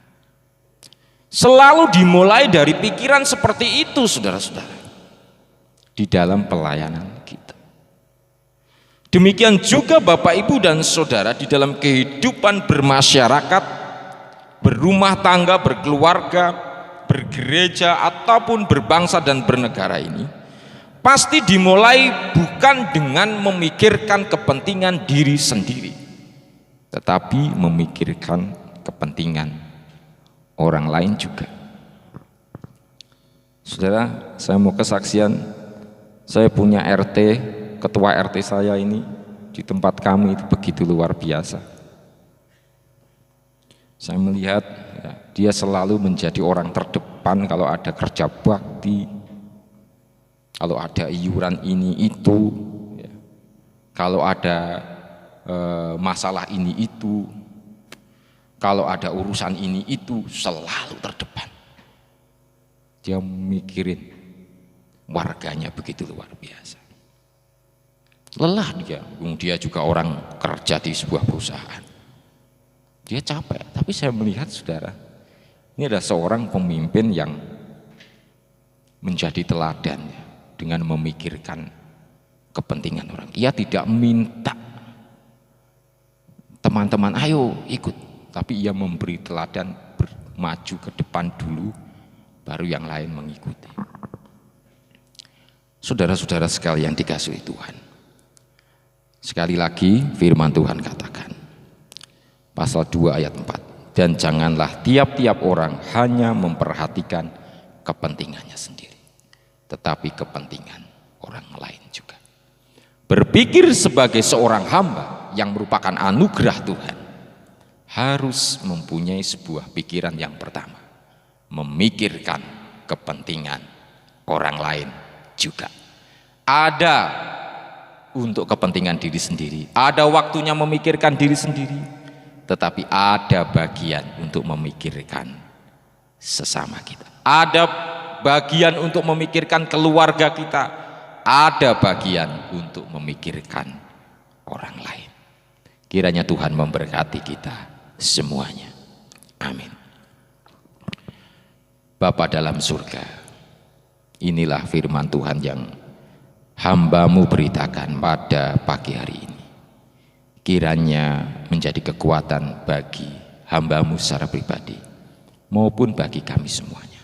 Selalu dimulai dari pikiran seperti itu, saudara-saudara, di dalam pelayanan kita. Demikian juga Bapak, Ibu, dan saudara di dalam kehidupan bermasyarakat, berumah tangga, berkeluarga, bergereja, ataupun berbangsa dan bernegara ini, pasti dimulai bukan dengan memikirkan kepentingan diri sendiri, tetapi memikirkan kepentingan orang lain juga. Saudara, saya mau kesaksian. Saya punya RT, ketua RT saya ini di tempat kami itu begitu luar biasa. Saya melihat dia selalu menjadi orang terdepan kalau ada kerja bakti, kalau ada iuran ini itu, kalau ada masalah ini itu, kalau ada urusan ini itu, selalu terdepan. Dia mikirin warganya begitu luar biasa. Lelah dia juga orang kerja di sebuah perusahaan. Dia capek, tapi saya melihat saudara, ini adalah seorang pemimpin yang menjadi teladan dengan memikirkan kepentingan orang. Ia tidak minta teman-teman ayo ikut, tapi ia memberi teladan, maju ke depan dulu, baru yang lain mengikuti. Saudara-saudara sekalian dikasihi Tuhan, sekali lagi firman Tuhan katakan, pasal 2 ayat 4, dan janganlah tiap-tiap orang hanya memperhatikan kepentingannya sendiri, tetapi kepentingan orang lain juga. Berpikir sebagai seorang hamba yang merupakan anugerah Tuhan, harus mempunyai sebuah pikiran yang pertama, memikirkan kepentingan orang lain juga. Ada untuk kepentingan diri sendiri, ada waktunya memikirkan diri sendiri, tetapi ada bagian untuk memikirkan sesama kita, ada bagian untuk memikirkan keluarga kita, ada bagian untuk memikirkan orang lain. Kiranya Tuhan memberkati kita semuanya. Amin. Bapa dalam surga, inilah firman Tuhan yang hamba-Mu beritakan pada pagi hari ini. Kiranya menjadi kekuatan bagi hamba-Mu secara pribadi maupun bagi kami semuanya.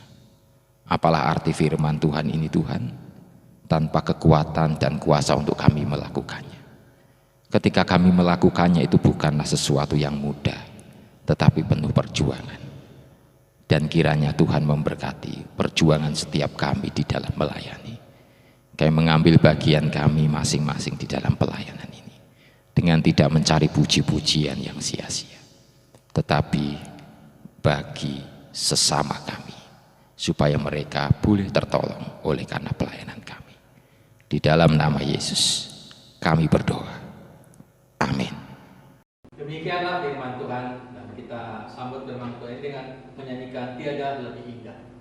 Apalah arti firman Tuhan ini Tuhan, tanpa kekuatan dan kuasa untuk kami melakukannya. Ketika kami melakukannya itu bukanlah sesuatu yang mudah, tetapi penuh perjuangan. Dan kiranya Tuhan memberkati perjuangan setiap kami di dalam melayani. Kami mengambil bagian kami masing-masing di dalam pelayanan ini, dengan tidak mencari puji-pujian yang sia-sia, tetapi bagi sesama kami, supaya mereka boleh tertolong oleh karena pelayanan kami. Di dalam nama Yesus kami berdoa. Amin. Demikianlah firman Tuhan, dan kita sambut firman Tuhan dengan menyanyikan Tiada Lebih Indah.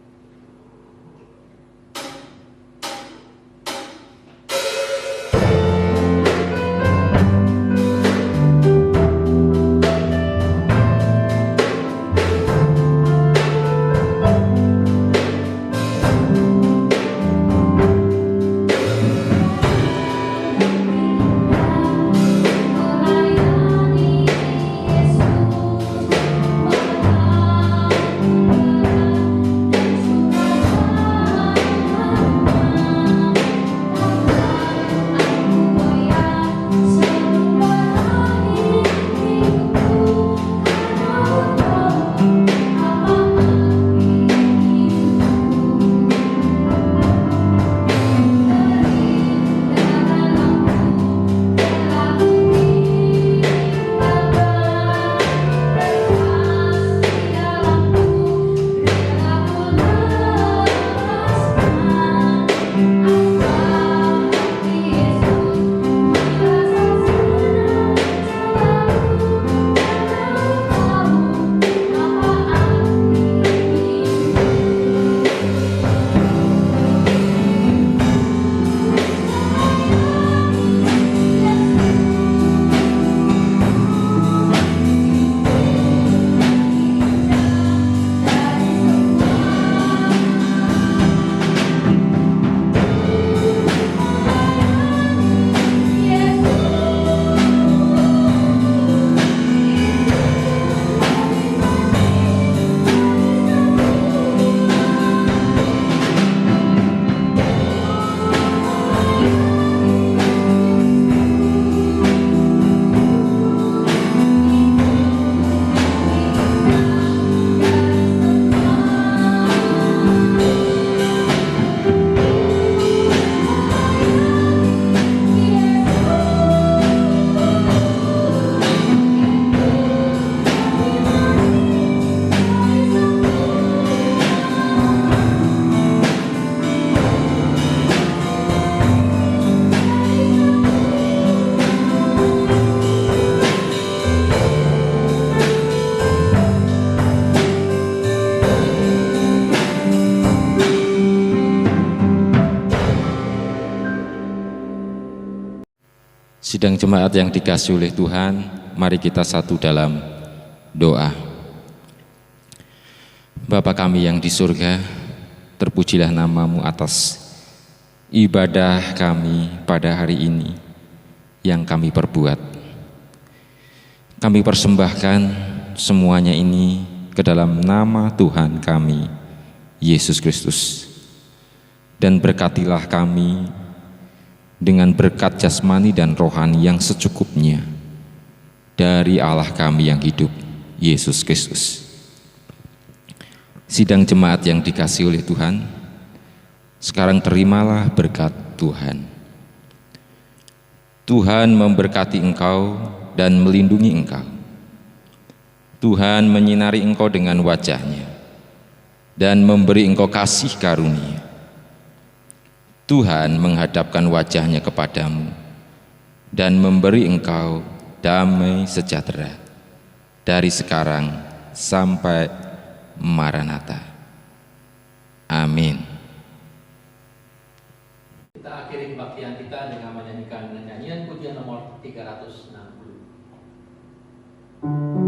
Sidang jemaat yang dikasihi oleh Tuhan, mari kita satu dalam doa. Bapa kami yang di surga, terpujilah namamu atas ibadah kami pada hari ini yang kami perbuat. Kami persembahkan semuanya ini ke dalam nama Tuhan kami, Yesus Kristus. Dan berkatilah kami dengan berkat jasmani dan rohani yang secukupnya dari Allah kami yang hidup, Yesus Kristus. Sidang jemaat yang dikasihi oleh Tuhan, sekarang terimalah berkat Tuhan. Tuhan memberkati engkau dan melindungi engkau. Tuhan menyinari engkau dengan wajah-Nya dan memberi engkau kasih karunia. Tuhan menghadapkan wajah-Nya kepadamu dan memberi engkau damai sejahtera dari sekarang sampai Maranatha. Amin. Kita akhiri kebaktian kita dengan menyanyikan nyanyian pujian nomor 360.